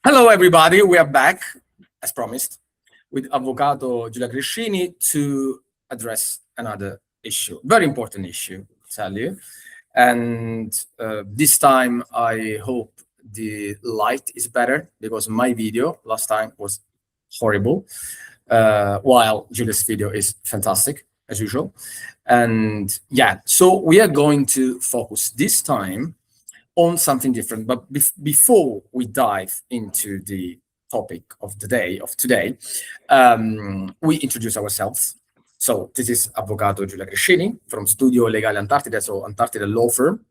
Hello, everybody. We are back, as promised, with Avvocato Jure Sanguinis to address another issue, very important issue, I'll tell you. And this time, I hope the light is better because my video last time was horrible, while Julia's video is fantastic, as usual. And yeah, so we are going to focus this time on something different. But before we dive into the topic of the day, we introduce ourselves. So this is Avvocato Jure Sanguinis from Studio Legale Antartide, so Antartide law firm,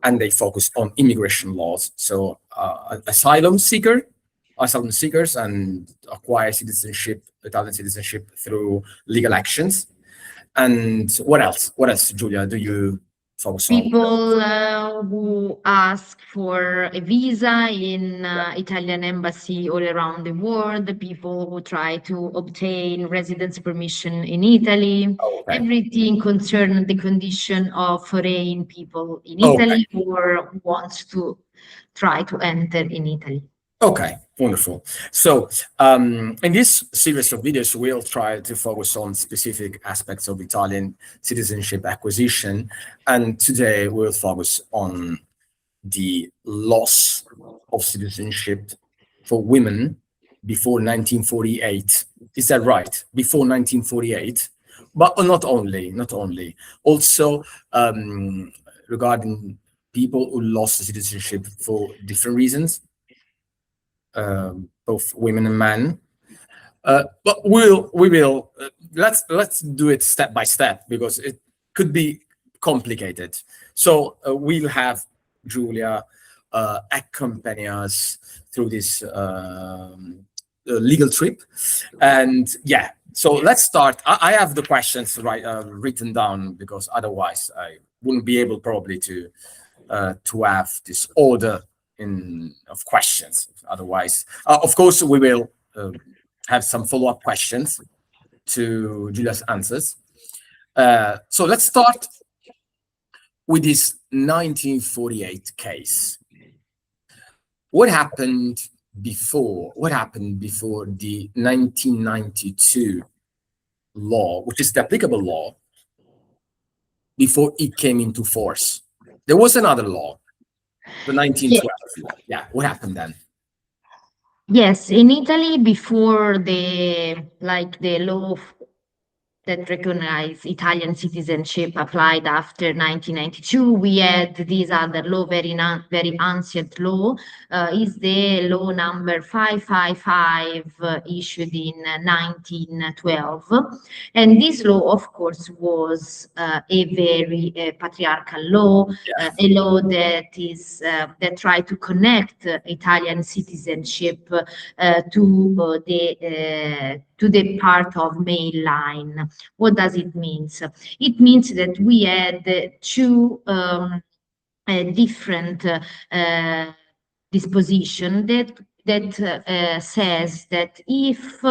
and they focus on immigration laws. So asylum seekers and acquire citizenship, Italian citizenship through legal actions. And what else? What else, Julia, do you focus on? People who ask for a visa in Italian embassy all around the world, the people who try to obtain residence permission in Italy, everything concerning the condition of foreign people in Italy or wants to try to enter in Italy. Okay, wonderful. So in this series of videos, we'll try to focus on specific aspects of Italian citizenship acquisition. And today we'll focus on the loss of citizenship for women before 1948. Is that right? Before 1948? But not only. Also regarding people who lost citizenship for different reasons. Both women and men, but let's do it step by step because it could be complicated. So we'll have Julia accompany us through this legal trip, and yeah. So let's start. I have the questions written down because otherwise I wouldn't be able probably to have this order of questions. Otherwise, of course, we will have some follow-up questions to Julia's answers. So let's start with this 1948 case. What happened before? What happened before the 1992 law, which is the applicable law, before it came into force? There was another law. The 1912. Yeah, what happened then? Yes, in Italy, before the law that recognized Italian citizenship applied after 1992, we had this other law, very ancient law, is the law number 555 issued in 1912. And this law, of course, was a very patriarchal law, a law that tried to connect Italian citizenship to the part of male line. What does it mean? It means that we had two different disposition that says that if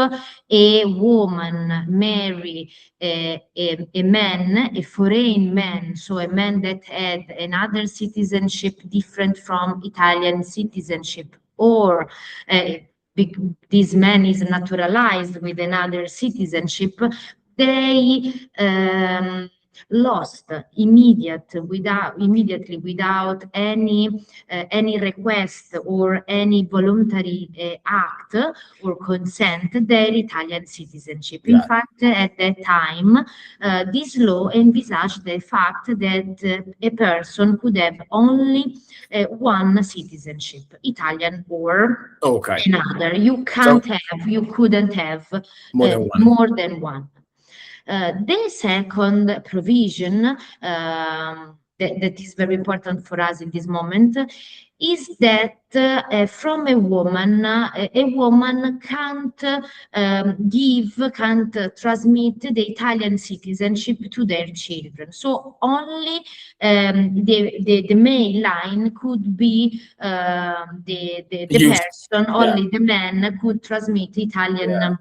a woman marry a man, a foreign man, so a man that had another citizenship different from Italian citizenship, or this man is naturalized with another citizenship, they lost immediately without any request or any voluntary act or consent their Italian citizenship. In fact, at that time, this law envisaged the fact that a person could have only one citizenship, Italian or another. You couldn't have more than one. The second provision that is very important for us in this moment is that from a woman can't transmit the Italian citizenship to their children. So only the male line could be the person, only the man could transmit Italian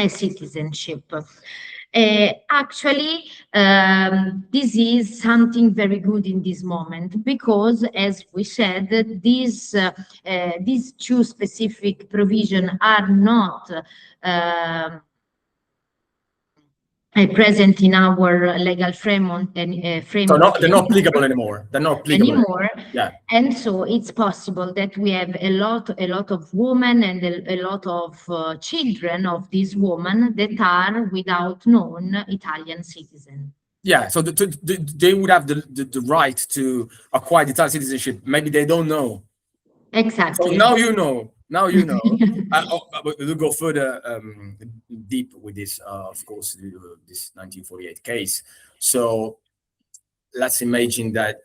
citizenship. Actually, this is something very good in this moment because, as we said, these two specific provisions are not present in our legal framework So they're not applicable anymore. They're not applicable anymore. Yeah. And so it's possible that we have a lot of women and a lot of children of these women that are without known Italian citizen. Yeah, so they would have the right to acquire the Italian citizenship. Maybe they don't know. Exactly. So now you know. Now you know. We'll go further deep with this, of course, this 1948 case. So let's imagine that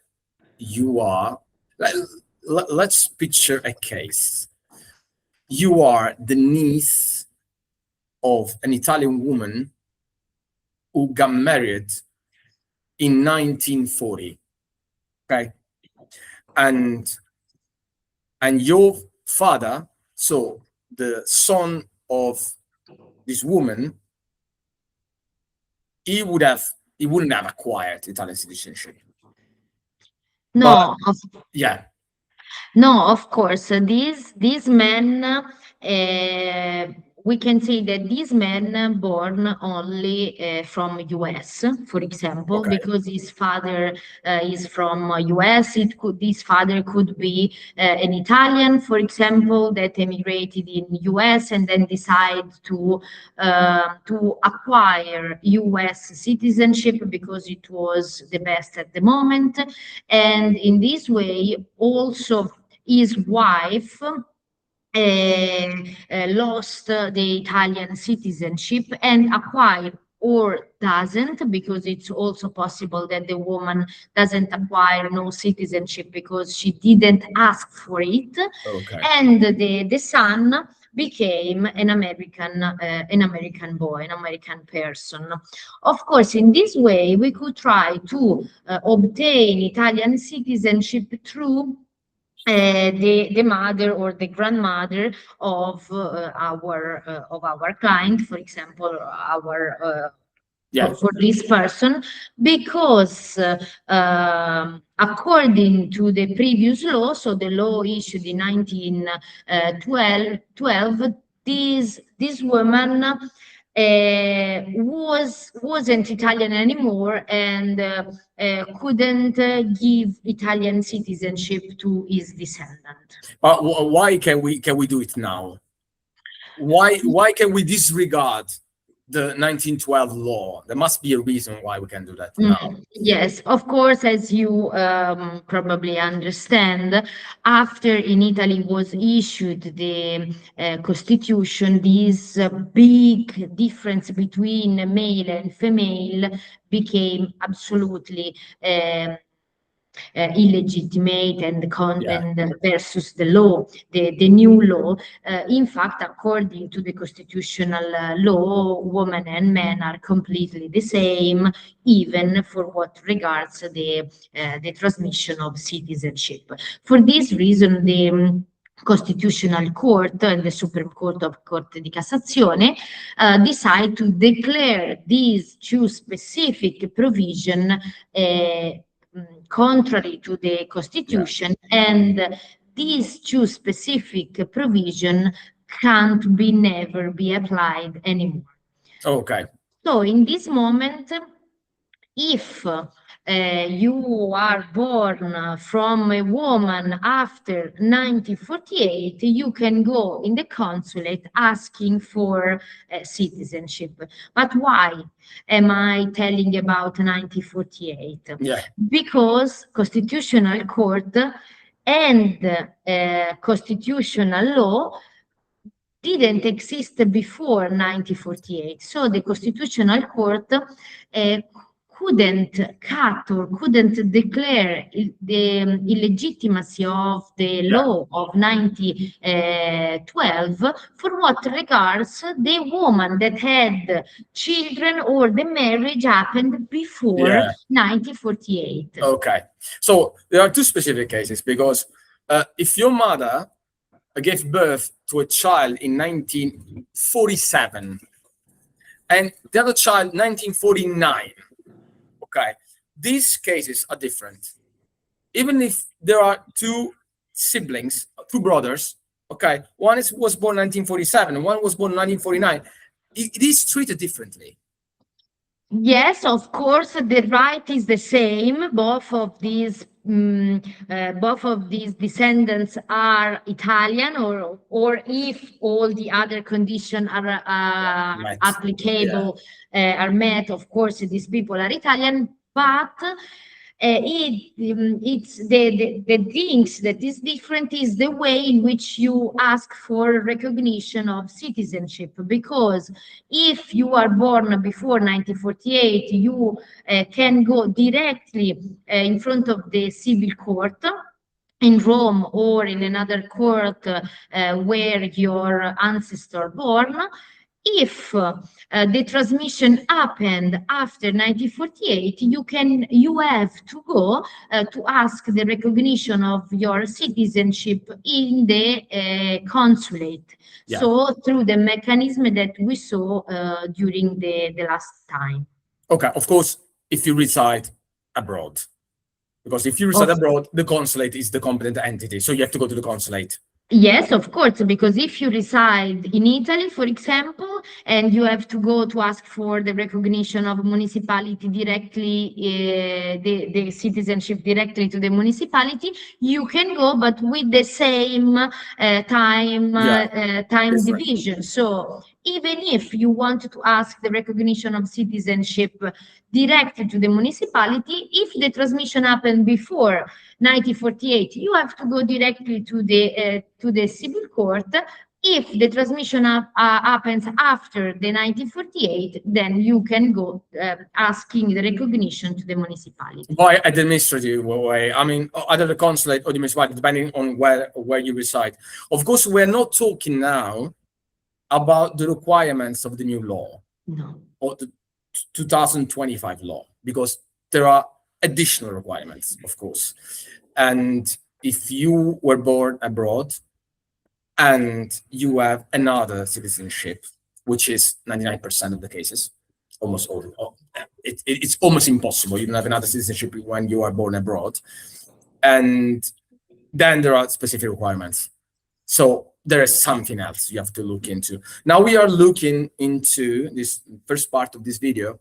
you are. Let's picture a case. You are the niece of an Italian woman who got married in 1940. Okay, and your father, so the son of this woman, he wouldn't have acquired Italian citizenship. No, yeah. No, of course, these men, we can say that these men born only from US, for example, because his father is from US. This father could be an Italian, for example, that emigrated in US and then decide to acquire US citizenship because it was the best at the moment, and in this way also his wife lost the Italian citizenship and acquired or doesn't, because it's also possible that the woman doesn't acquire no citizenship because she didn't ask for it. And the son became an American boy, an American person. Of course, in this way, we could try to obtain Italian citizenship through the mother or the grandmother of our client, for example, for this person, because according to the previous law, so the law issued in 1912, this woman wasn't Italian anymore and couldn't give Italian citizenship to his descendant. But why can we do it now? Why can we disregard the 1912 law? There must be a reason why we can do that now. Yes, of course, as you probably understand, after in Italy was issued the constitution, this big difference between male and female became absolutely illegitimate and versus the law, the new law. In fact, according to the constitutional law, women and men are completely the same, even for what regards the transmission of citizenship. For this reason, the Constitutional Court and the Supreme Court of Corte di Cassazione decide to declare these two specific provisions contrary to the Constitution, and these two specific provisions can't never be applied anymore. Okay. So in this moment, if you are born from a woman after 1948, you can go in the consulate asking for citizenship. But why am I telling about 1948? Because Constitutional Court and constitutional law didn't exist before 1948. So the Constitutional Court couldn't cut or couldn't declare the illegitimacy of the law of 1912 for what regards the woman that had children or the marriage happened before 1948. Okay, so there are two specific cases, because if your mother gave birth to a child in 1947 and the other child 1949. Okay, these cases are different. Even if there are two siblings, two brothers, okay, one was born 1947 and one was born 1949, it is treated differently. Yes, of course, the right is the same. Both of these descendants are Italian, or if all the other conditions are Right. applicable, are met, of course, these people are Italian. But it's the things that is different is the way in which you ask for recognition of citizenship, because if you are born before 1948, you can go directly in front of the civil court in Rome or in another court where your ancestor born. If the transmission happened after 1948, you have to go to ask the recognition of your citizenship in the consulate. Yeah. So through the mechanism that we saw during the last time. Okay, of course, if you reside abroad, because if you reside abroad, the consulate is the competent entity, so you have to go to the consulate. Yes, of course, because if you reside in Italy, for example, and you have to go to ask for the recognition of municipality directly, the citizenship directly to the municipality, you can go, but with the same time Different. division. So even if you want to ask the recognition of citizenship directly to the municipality, if the transmission happened before 1948, you have to go directly to the civil court. If the transmission happens after the 1948, then you can go asking the recognition to the municipality. By administrative way, I mean, either the consulate or the municipality, depending on where you reside. Of course, we're not talking now about the requirements of the new law. No. Or the 2025 law, because there are additional requirements, of course. And if you were born abroad and you have another citizenship, which is 99% of the cases, almost all, it's almost impossible. You don't have another citizenship when you are born abroad. And then there are specific requirements. So there is something else you have to look into. Now we are looking into this first part of this video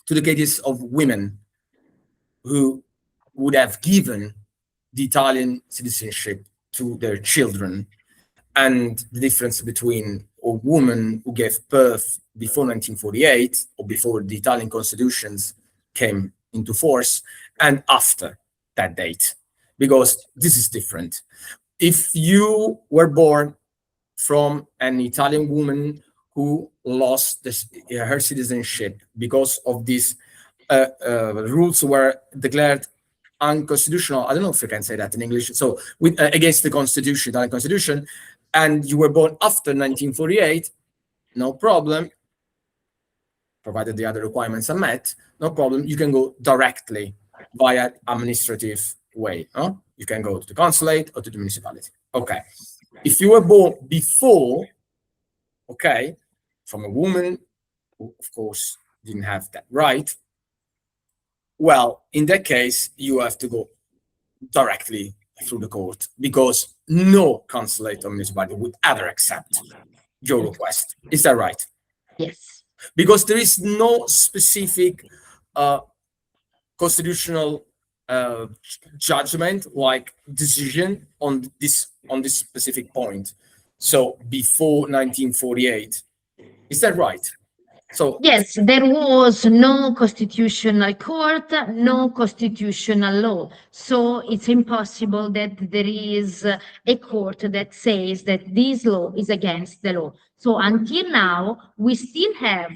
to the cases of women who would have given the Italian citizenship to their children, and the difference between a woman who gave birth before 1948 or before the Italian constitutions came into force and after that date, because this is different. If you were born from an Italian woman who lost her citizenship because of these rules were declared unconstitutional, I don't know if you can say that in English, so against the constitution, Italian constitution, and you were born after 1948, no problem, provided the other requirements are met, no problem, you can go directly via administrative way. You can go to the consulate or to the municipality. Okay. If you were born before, okay, from a woman who, of course, didn't have that right, well, in that case, you have to go directly through the court, because no consulate or municipality would ever accept your request. Is that right? Yes. Because there is no specific constitutional judgment, like decision on this specific point. So before 1948, is that right? So yes, there was no constitutional court, no constitutional law. So it's impossible that there is a court that says that this law is against the law. So until now, we still have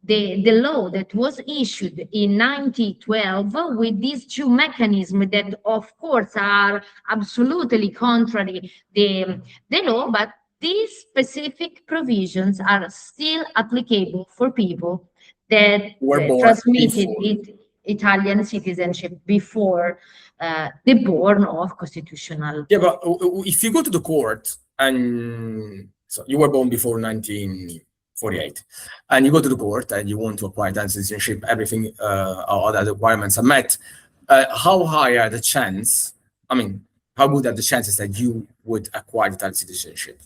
the law that was issued in 1912 with these two mechanisms that, of course, are absolutely contrary the law, but these specific provisions are still applicable for people that were born transmitted before. Italian citizenship before the born of constitutional. Yeah, but if you go to the court and so you were born before 1948, 48, and you go to the court and you want to acquire Italian citizenship, everything, all the requirements are met. How high are the chance? I mean, how good are the chances that you would acquire Italian citizenship?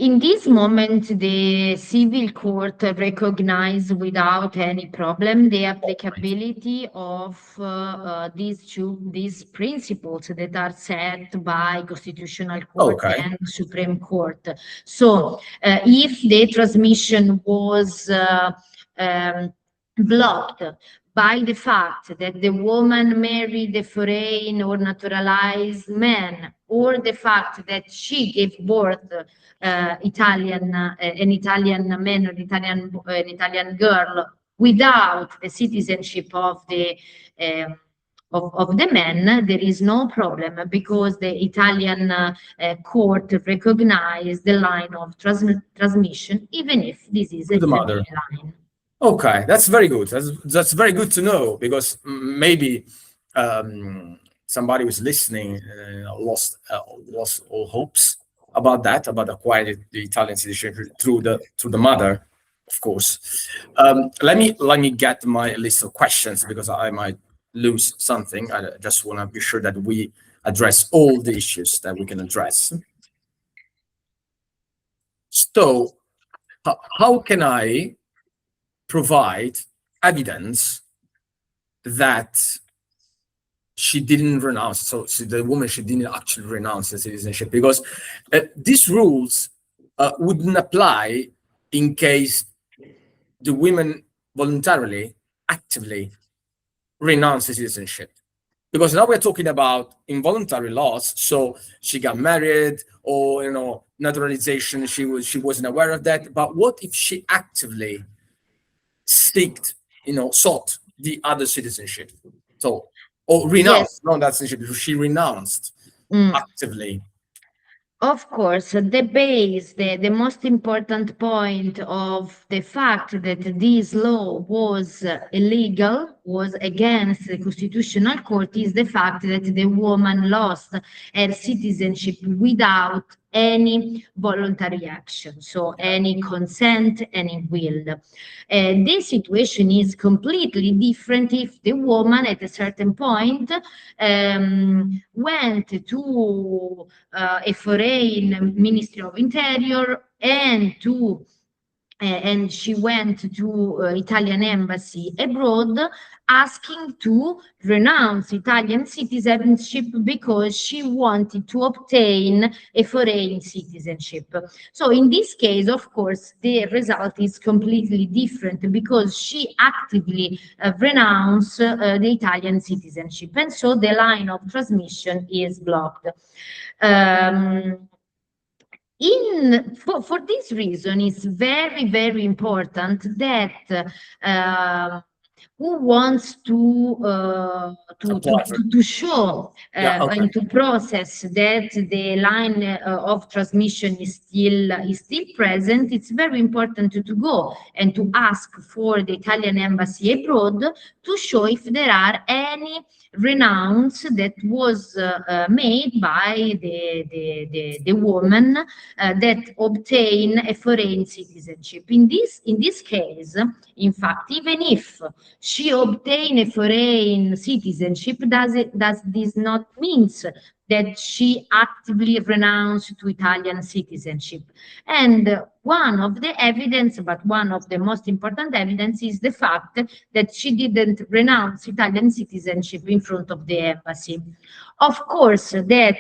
In this moment, the civil court recognized without any problem the applicability of these principles that are set by Constitutional Court and Supreme Court. So, if the transmission was blocked by the fact that the woman married a foreign or naturalized man, or the fact that she gave birth an Italian man or an Italian girl without the citizenship of the man, there is no problem, because the Italian court recognized the line of transmission, even if this is a family line. Okay, that's very good. That's very good to know, because maybe somebody who's listening lost all hopes about that, about acquiring the Italian citizenship through the mother, of course. Let me get my list of questions, because I might lose something. I just want to be sure that we address all the issues that we can address. So, how can I provide evidence that she didn't renounce, so the woman, she didn't actually renounce the citizenship? Because these rules wouldn't apply in case the women voluntarily, actively renounce the citizenship. Because now we're talking about involuntary loss, so she got married, or naturalization, she wasn't aware of that. But what if she actively sought the other citizenship, or renounced, not that citizenship, she renounced actively? Of course, the most important point of the fact that this law was illegal, was against the Constitutional Court, is the fact that the woman lost her citizenship without any voluntary action, so any consent, any will. This situation is completely different if the woman at a certain point went to a foreign Ministry of Interior and she went to Italian embassy abroad asking to renounce Italian citizenship because she wanted to obtain a foreign citizenship. So in this case, of course, the result is completely different, because she actively renounced the Italian citizenship, and so the line of transmission is blocked. For this reason, it's very, very important that who wants to show and to process that the line of transmission is still present, it's very important to go and to ask for the Italian embassy abroad to show if there are any renounce that was made by the woman that obtained a foreign citizenship. In this case, in fact, even if she obtained a foreign citizenship, does this not mean that she actively renounced to Italian citizenship? And one of the most important evidence is the fact that she didn't renounce Italian citizenship in front of the embassy. Of course, that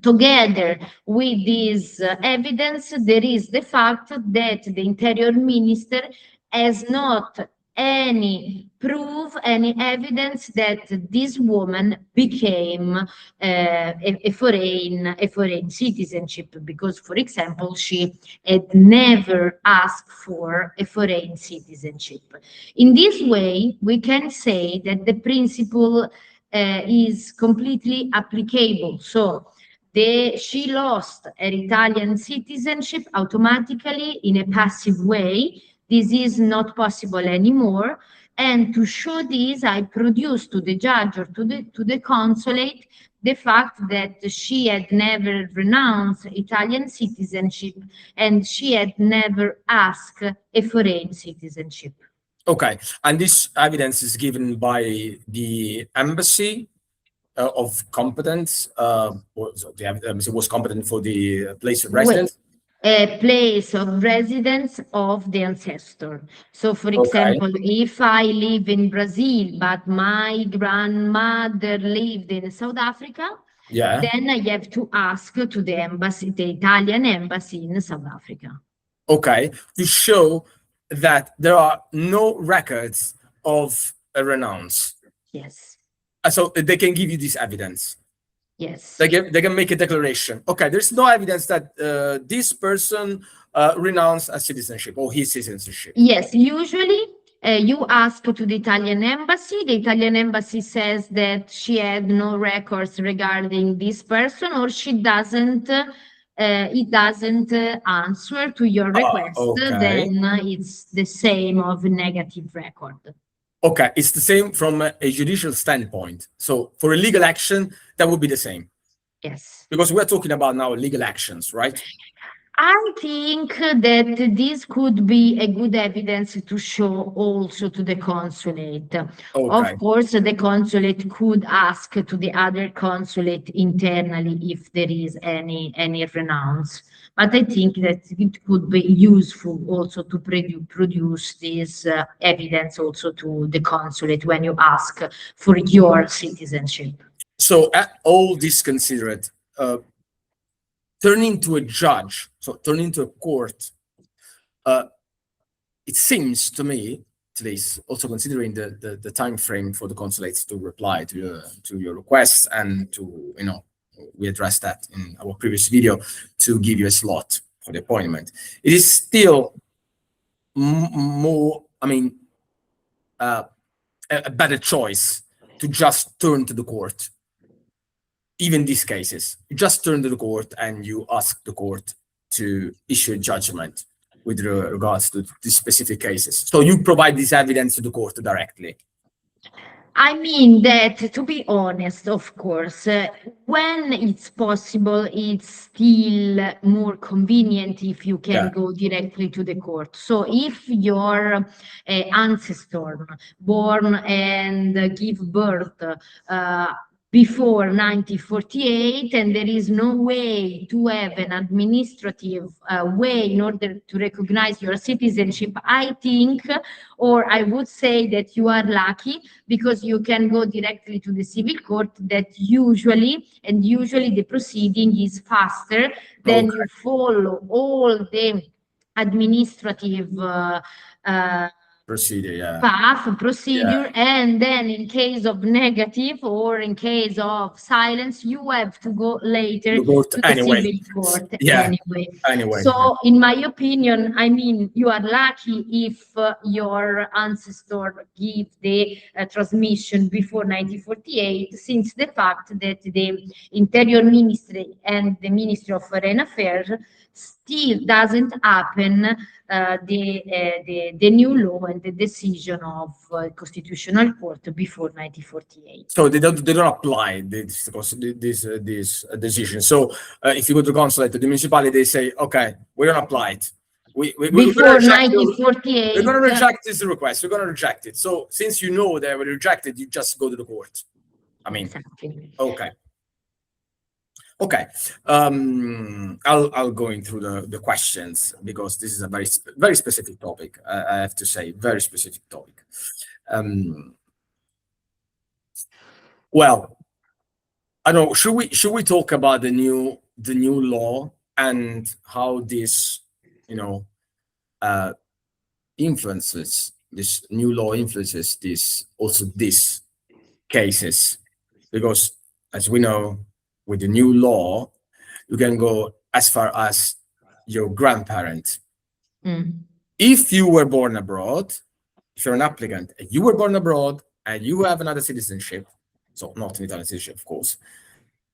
together with this evidence, there is the fact that the Interior Minister has not any proof, any evidence that this woman became a foreign citizenship, because, for example, she had never asked for a foreign citizenship. In this way, we can say that the principle is completely applicable. So she lost her Italian citizenship automatically in a passive way. This is not possible anymore. And to show this, I produced to the judge or to the consulate the fact that she had never renounced Italian citizenship and she had never asked a foreign citizenship. Okay, and this evidence is given by the embassy of competence. So the embassy was competent for the place of residence. A place of residence of the ancestor. So, for Okay. example, if I live in Brazil, but my grandmother lived in South Africa, Yeah. then I have to ask to the embassy, the Italian embassy in South Africa. Okay, to show that there are no records of a renounce. Yes. So they can give you this evidence. Yes. They can make a declaration. Okay, there's no evidence that this person renounced a citizenship or his citizenship. Yes, usually you ask to the Italian embassy. The Italian embassy says that she had no records regarding this person, or she doesn't. It doesn't answer to your request. Okay. Then it's the same of negative record. Okay, it's the same from a judicial standpoint. So for a legal action, that would be the same. Yes. Because we're talking about now legal actions, right? I think that this could be a good evidence to show also to the consulate. Okay. Of course, the consulate could ask to the other consulate internally if there is any renounce. But I think that it could be useful also to produce this evidence also to the consulate when you ask for your citizenship. So all this considered, turning to a judge, so turning to a court, it seems to me, at least, also considering the time frame for the consulates to reply to your requests, and to, we addressed that in our previous video, to give you a slot for the appointment. It is still more, a better choice to just turn to the court. Even these cases, you just turn to the court and you ask the court to issue a judgment with regards to these specific cases. So you provide this evidence to the court directly. I mean that, to be honest, of course, when it's possible, it's still more convenient if you can go directly to the court. So if your ancestor born and give birth before 1948, and there is no way to have an administrative way in order to recognize your citizenship, I think, or I would say that you are lucky, because you can go directly to the civil court, that usually the proceeding is faster than you follow all the administrative procedure, and then in case of negative or in case of silence, you have to go later to the civil court anyway. So in my opinion, I mean, you are lucky if your ancestor give the transmission before 1948, since the fact that the Interior Ministry and the Ministry of Foreign Affairs still doesn't happen the new law and the decision of Constitutional Court before 1948. So they don't apply this decision. So if you go to the consulate, the municipality, they say, okay, we don't apply it. Before 1948, we're going to reject this request. We're going to reject it. So since you know they were rejected, you just go to the court. I mean, exactly. Okay, I'll go in through the questions, because this is a very specific topic. I have to say, very specific topic. Well, I don't know. Should we talk about the new law and how this, influences, this new law influences these cases, because as we know, with the new law, you can go as far as your grandparent. If you were born abroad, if you're an applicant, and you were born abroad and you have another citizenship, so not an Italian citizenship, of course,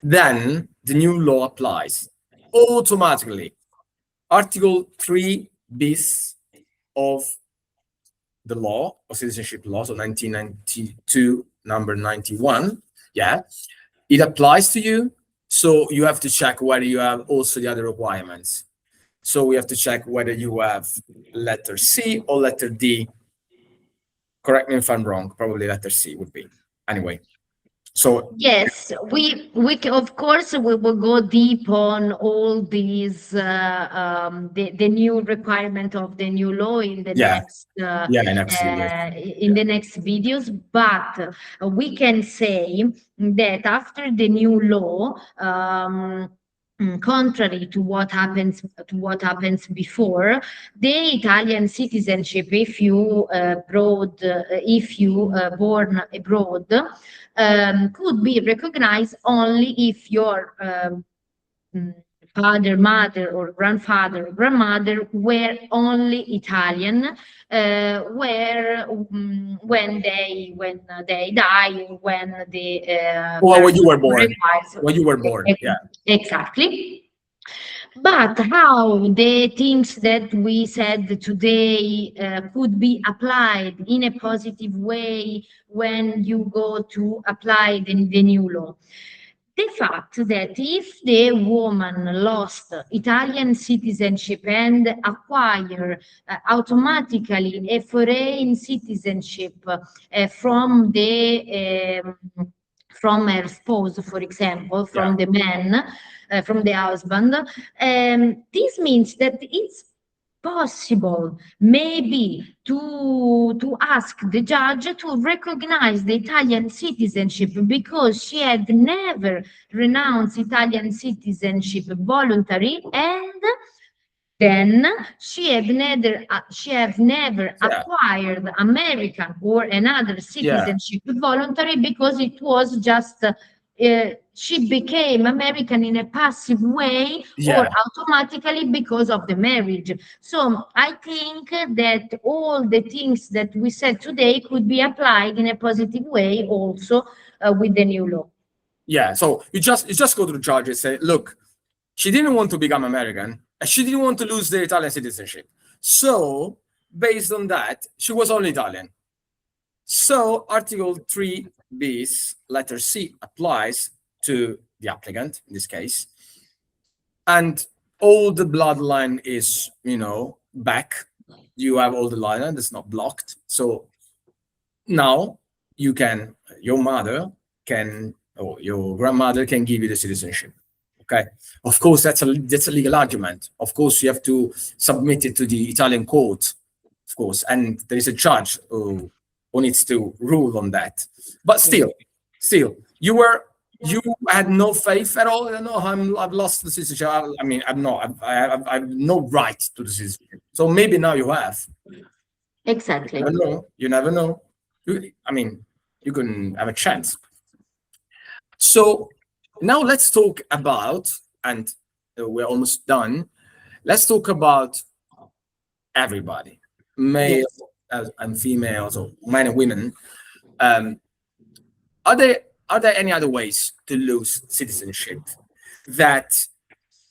then the new law applies automatically. Article 3 bis of the law of citizenship law, so 1992, number 91, it applies to you. So you have to check whether you have also the other requirements. So we have to check whether you have letter C or letter D. Correct me if I'm wrong. Probably letter C would be. Anyway, so yes, of course we will go deep on all these the new requirement of the new law in the yeah, next next videos. in the next videos, but we can say that after the new law, contrary to what happens before, the Italian citizenship, if you born abroad, could be recognized only if your father, mother, or grandfather, or grandmother were only Italian, when they die, when the Or when you were born. requires. When you were born, yeah. Exactly. But how the things that we said today could be applied in a positive way when you go to apply the new law? The fact that if the woman lost Italian citizenship and acquire automatically a foreign citizenship from her spouse, for example, from the man, from the husband, this means that it's possible maybe to ask the judge to recognize the Italian citizenship because she had never renounced Italian citizenship voluntary, and then she have never acquired American or another citizenship voluntary because it was just she became American in a passive way or automatically because of the marriage. So I think that all the things that we said today could be applied in a positive way also with the new law. Yeah, so you just go to the judge and say, look, she didn't want to become American, and she didn't want to lose the Italian citizenship. So based on that, she was only Italian. So Article 3 bis, letter C, applies to the applicant in this case. And all the bloodline is, back. You have all the line that's not blocked. So now your mother can, or your grandmother can give you the citizenship. Okay. Of course, that's a legal argument. Of course, you have to submit it to the Italian court, of course, and there is a judge who needs to rule on that. But still, you had no faith at all. No, I've lost the citizenship. I mean, I have no right to the citizenship. So maybe now you have. Exactly. You never know. You can have a chance. So now let's talk about, and we're almost done. Let's talk about everybody, male and females, or men and women. Are there any other ways to lose citizenship that,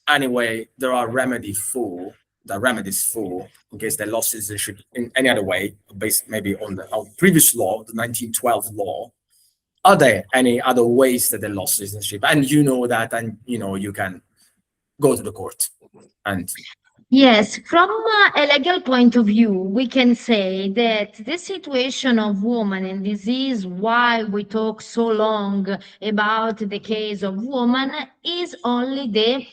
anyway, there are remedies for in case they lost citizenship in any other way, based maybe on our previous law, the 1912 law? Are there any other ways that they lost citizenship? And you know that, and you can go to the court. And yes, from a legal point of view, we can say that the situation of women, and this is why we talk so long about the case of women, is only the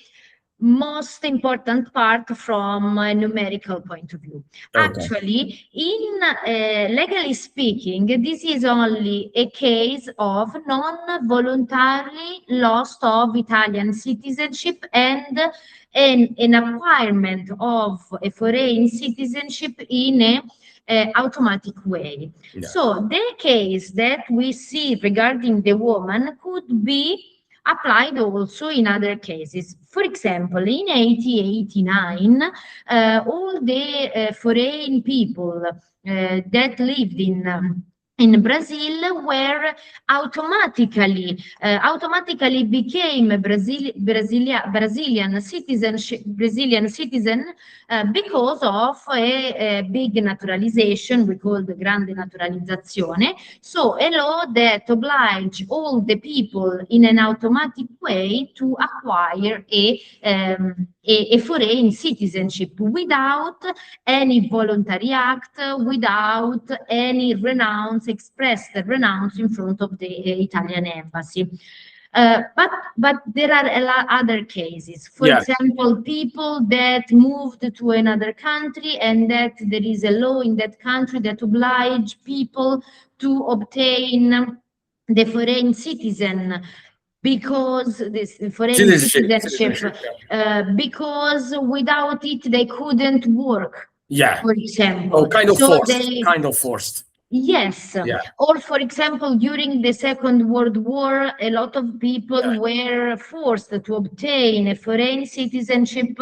most important part from a numerical point of view. Okay. Actually, legally speaking, this is only a case of non-voluntary loss of Italian citizenship and an acquirement of a foreign citizenship in a automatic way. Yeah. So the case that we see regarding the woman could be applied also in other cases. For example, in 1889, all the foreign people that lived in Brazil, where automatically became a Brazilian citizen because of a big naturalization we call the grande naturalizzazione. So a law that obliged all the people in an automatic way to acquire a foreign citizenship without any voluntary act, without any expressed renounce in front of the Italian embassy. But there are a lot other cases. For example, people that moved to another country and that there is a law in that country that oblige people to obtain the foreign citizen because this foreign citizenship, because without it they couldn't work. For example, kind of forced. Yes. Or for example, during the Second World War, a lot of people were forced to obtain a foreign citizenship.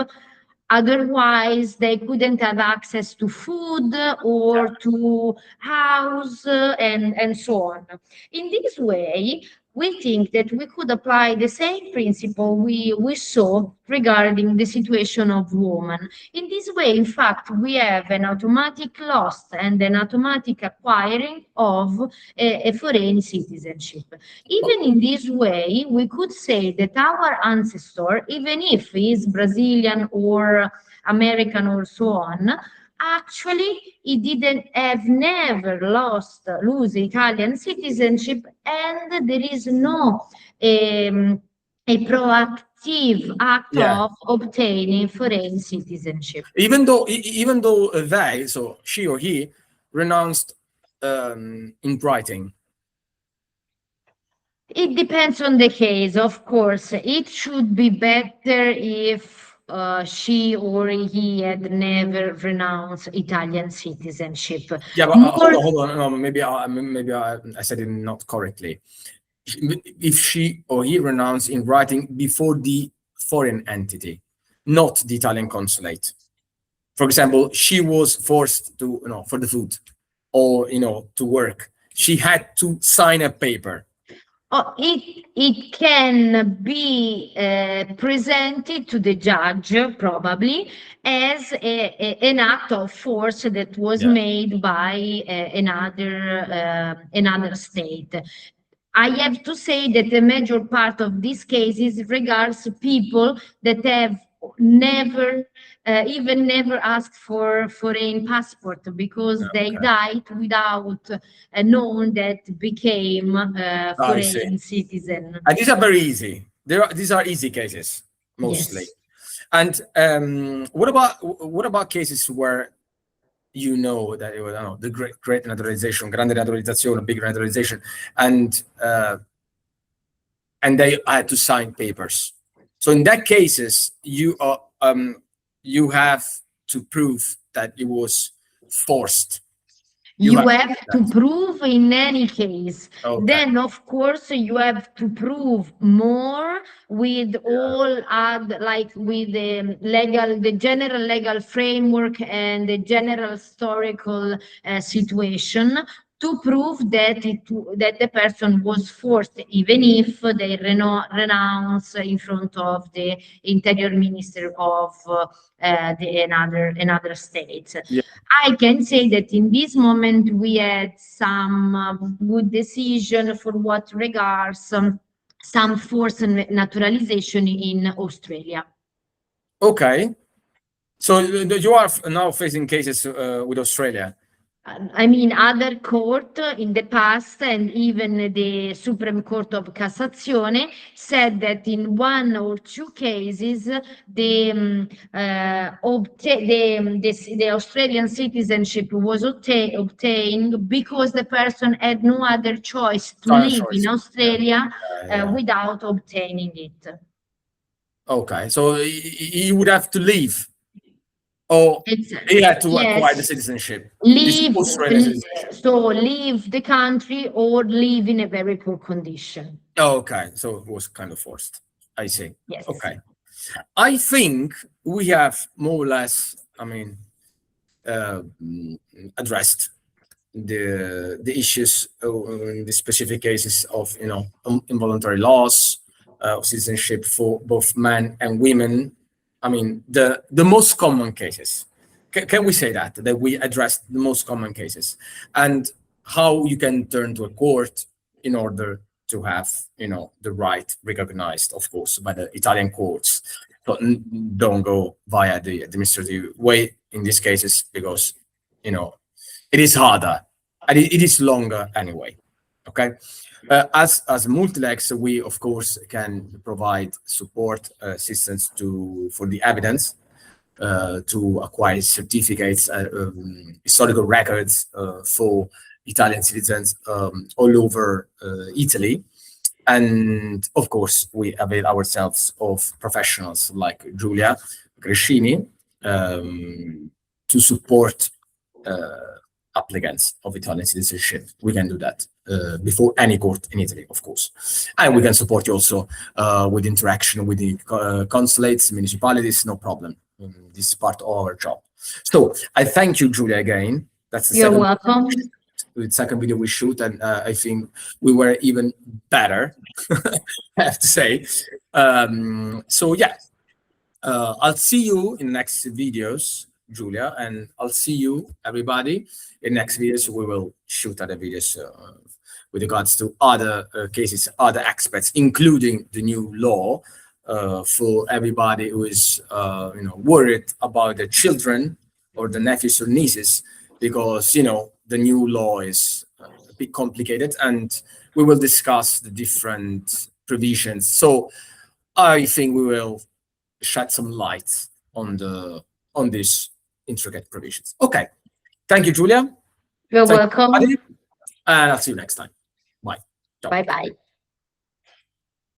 Otherwise, they couldn't have access to food or to house and so on. In this way, we think that we could apply the same principle we saw regarding the situation of women. In this way, in fact, we have an automatic loss and an automatic acquiring of a foreign citizenship. Even in this way, we could say that our ancestor, even if he is Brazilian or American or so on, actually he never lose Italian citizenship, and there is no a proactive act of obtaining foreign citizenship. Even though they, so she or he, renounced in writing. It depends on the case, of course. It should be better if she or he had never renounced Italian citizenship. Yeah, but hold on. No, maybe I said it not correctly. If she or he renounced in writing before the foreign entity, not the Italian consulate. For example, she was forced to, for the food or, to work. She had to sign a paper. It can be presented to the judge probably as an act of force that was made by another state. I have to say that the major part of these cases regards people that have never asked for foreign passport because they died without knowing that became foreign citizen. And these are very easy. These are easy cases mostly. Yes. And what about cases where that it was the great naturalization, grande naturalizzazione, big naturalization, and they had to sign papers. So in that cases, you have to prove that it was forced. You have to prove in any case. Then, of course, you have to prove more with all with the general legal framework and the general historical situation to prove that the person was forced, even if they renounce in front of the interior minister of another state. I can say that in this moment we had some good decision for what regards some forced naturalization in Australia. Okay, so you are now facing cases with Australia. I mean, other court in the past and even the Supreme Court of Cassazione said that in one or two cases, the Australian citizenship was obtained because the person had no other choice to live in Australia without obtaining it. Okay, so he would have to leave. Or he had to acquire the citizenship. Leave the country or live in a very poor condition. Okay, so it was kind of forced. I see. Yes. Okay. I think we have more or less, addressed the issues in the specific cases of involuntary loss of citizenship for both men and women. I mean, the most common cases. Can we say that we addressed the most common cases, and how you can turn to a court in order to have the right recognized, of course, by the Italian courts. But don't go via the administrative way in these cases, because it is harder and it is longer anyway. Okay. As MultiLex, we of course can provide support assistance for the evidence, to acquire certificates, historical records for Italian citizens all over Italy. And of course, we avail ourselves of professionals like Jure Sanguinis to support applicants of Italian citizenship. We can do that before any court in Italy, of course. And we can support you also with interaction with the consulates, municipalities, no problem. This is part of our job. So I thank you, Julia, again. That's the You're welcome. The second video we shoot, and I think we were even better, I have to say. So yeah, I'll see you in next videos, Julia, and I'll see you, everybody, in next videos. We will shoot other videos with regards to other cases, other aspects, including the new law for everybody who is worried about the children or the nephews or nieces, because the new law is a bit complicated, and we will discuss the different provisions. So I think we will shed some light on these intricate provisions. Okay. Thank you, Julia. You're welcome. And I'll see you next time. Bye. Bye-bye.